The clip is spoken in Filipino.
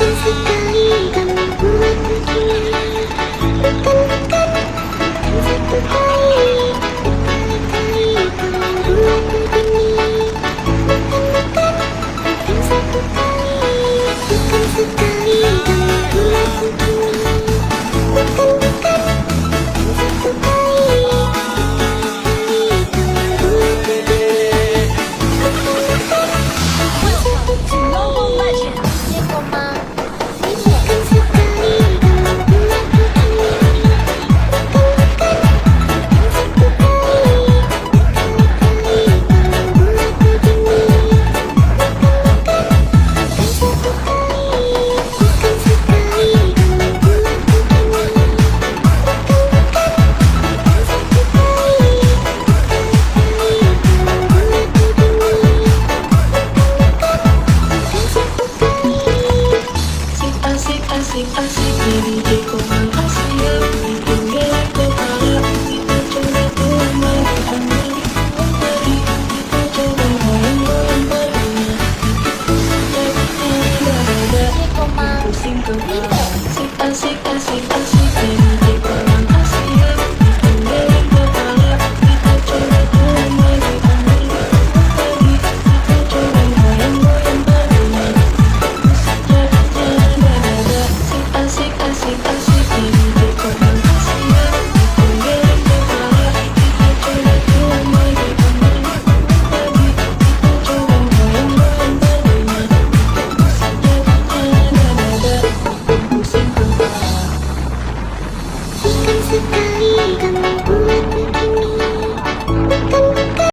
sekali kamu buat begini. Bukan satu kali, berkali-kali kamu buat begini. Bukan satu kali, bukan sekali kamu buat begini. Bukan satu kali, berkali-kali kamu buat begini. Welcome to Mobile Legends! Asik, asik, asik, baby.